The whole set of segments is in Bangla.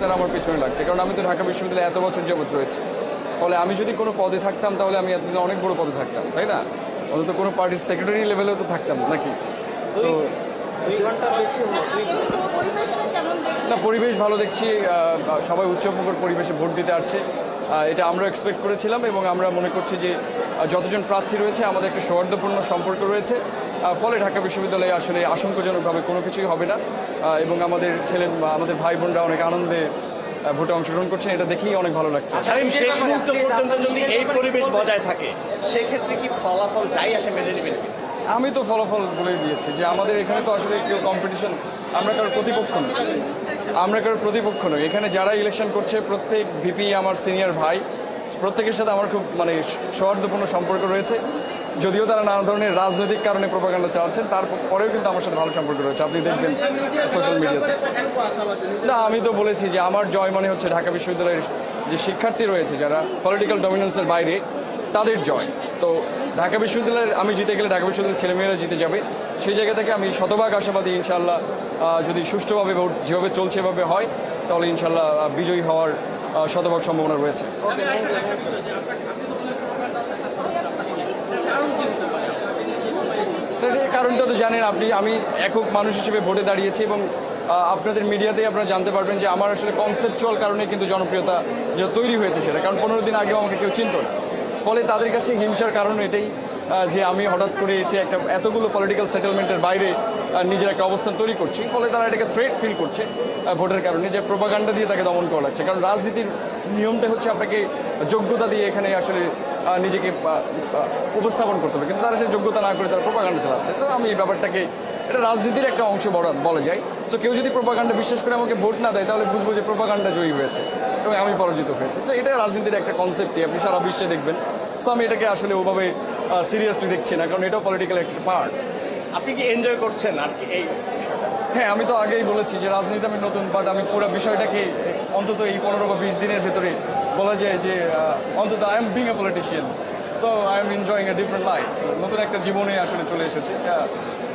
তারা আমার পেছনে লাগছে, কারণ আমি তো ঢাকা বিশ্ববিদ্যালয়ে এত বছর যাবত রয়েছে। ফলে আমি যদি কোনো পদে থাকতাম তাহলে আমি এতদিন অনেক বড় পদে থাকতাম, তাই না? অন্তত কোনো পার্টির সেক্রেটারি লেভেলেও তো থাকতাম নাকি। তো না, পরিবেশ ভালো দেখছি, সবাই উৎসবমুখর পরিবেশে ভোট দিতে আসছে, এটা আমরা এক্সপেক্ট করেছিলাম এবং আমরা মনে করছি যে যতজন প্রার্থী রয়েছে আমাদের একটা সৌহার্দ্যপূর্ণ সম্পর্ক রয়েছে, ফলে ঢাকা বিশ্ববিদ্যালয়ে আসলে আশঙ্কাজনকভাবে কোনো কিছুই হবে না এবং আমাদের ভাই বোনরা অনেক আনন্দে ভোটে অংশগ্রহণ করছেন, এটা দেখেই অনেক ভালো লাগছে। শেষ মুহূর্ত পর্যন্ত যদি এই পরিবেশ বজায় থাকে সেক্ষেত্রে কি ফলাফল যাই আসে মেনে নেবেন? আমি তো ফলাফল বলে দিয়েছি যে আমাদের এখানে তো আসলে কেউ কম্পিটিশন, আমরা কারোর প্রতিপক্ষ নই। এখানে যারা ইলেকশন করছে প্রত্যেক ভিপি আমার সিনিয়র ভাই, প্রত্যেকের সাথে আমার খুব সৌহার্দ্যপূর্ণ সম্পর্ক রয়েছে। যদিও তারা নানা ধরনের রাজনৈতিক কারণে প্রোপাগান্ডা চালাচ্ছেন, তারপরেও কিন্তু আমার সাথে ভালো সম্পর্ক রয়েছে, আপনি দেখবেন সোশ্যাল মিডিয়াতে। না, আমি তো বলেছি যে আমার জয় মানে হচ্ছে ঢাকা বিশ্ববিদ্যালয়ের যে শিক্ষার্থী রয়েছে যারা পলিটিক্যাল ডমিনেন্সের বাইরে, তাদের জয়। তো ঢাকা বিশ্ববিদ্যালয়ের আমি জিতে গেলে ঢাকা বিশ্ববিদ্যালয়ের ছেলেমেয়েরা জিতে যাবে, সেই জায়গা থেকে আমি শতভাগ আশাবাদী ইনশাল্লাহ যদি সুষ্ঠুভাবে ভোট যেভাবে চলছে এভাবে হয় তাহলে ইনশাল্লাহ বিজয়ী হওয়ার শতভাগ সম্ভাবনা রয়েছে। কারণটা তো জানেন আপনি, আমি একক মানুষ হিসেবে ভোটে দাঁড়িয়েছি এবং আপনাদের মিডিয়াতেই আপনারা জানতে পারবেন যে আমার আসলে কনসেপচুয়াল কারণে কিন্তু জনপ্রিয়তা যেটা তৈরি হয়েছে সেটা, কারণ 15 দিন আগেও আমাকে কেউ চিনত না। ফলে তাদের কাছে হিংসার কারণ এটাই যে আমি হঠাৎ করে এসে এতগুলো পলিটিক্যাল সেটেলমেন্টের বাইরে নিজের একটা অবস্থান তৈরি করছি, ফলে তারা এটাকে থ্রেট ফিল করছে ভোটের কারণে, যে প্রোপাগান্ডা দিয়ে তাকে দমন করা লাগছে। কারণ রাজনীতির নিয়মটা হচ্ছে আপনাকে যোগ্যতা দিয়ে এখানে আসলে নিজেকে উপস্থাপন করতে হবে, কিন্তু তারা সেই যোগ্যতা না করে তারা প্রোপাগান্ডা চালাচ্ছে। সো আমি এই ব্যাপারটাকে, এটা রাজনীতির একটা অংশ বলা যায়। সো কেউ যদি প্রোপাগান্ডা বিশ্বাস করে আমাকে ভোট না দেয় তাহলে বুঝবো যে প্রোপাগান্ডা জয়ী হয়েছে এবং আমি পরাজিত হয়েছি। সো এটা রাজনীতির একটা কনসেপ্টই আপনি সারা বিশ্বে দেখবেন। সো আমি এটাকে আসলে ওভাবে সিরিয়াসলি দেখছি না, কারণ এটাও পলিটিক্যাল একটা পার্ট। আপনি কি এনজয় করছেন আর কি এই? হ্যাঁ, আমি তো আগেই বলেছি যে রাজনীতি আমি নতুন, বাট আমি পুরো বিষয়টাকে অন্তত এই 15 বা 20 দিনের ভেতরে বলা যায় যে অন্তত I am being a politician, so I am enjoying a different life. নতুন একটা জীবনে আসলে চলে এসেছে,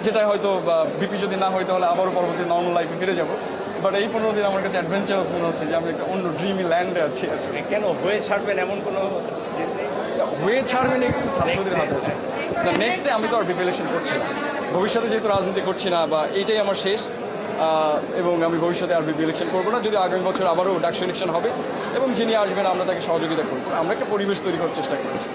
যেটা হয়তো বিপি যদি না হয় তাহলে আবারও পরবর্তী নর্মাল লাইফে ফিরে যাবো। বাট এই 15 দিন আমার কাছে অ্যাডভেঞ্চারাস মনে হচ্ছে যে আমি একটা অন্য ড্রিমি ল্যান্ডে আছি। আসলে কেন হয়ে ছাড়বেন এমন কোনো হয়ে ছাড়বেন একটু ছাত্রদের হাতে আছে। নেক্সট ডে আমি তো আর বিপি ইলেকশন করছি না, ভবিষ্যতে যেহেতু রাজনীতি করছি না বা এইটাই আমার শেষ, এবং আমি ভবিষ্যতে আর বিপি ইলেকশন করবো না। যদি আগামী বছর আবারও ডাকসু ইলেকশন হবে এবং যিনি আসবেন আমরা তাকে সহযোগিতা করবো, আমরা একটা পরিবেশ তৈরি করার চেষ্টা করেছি।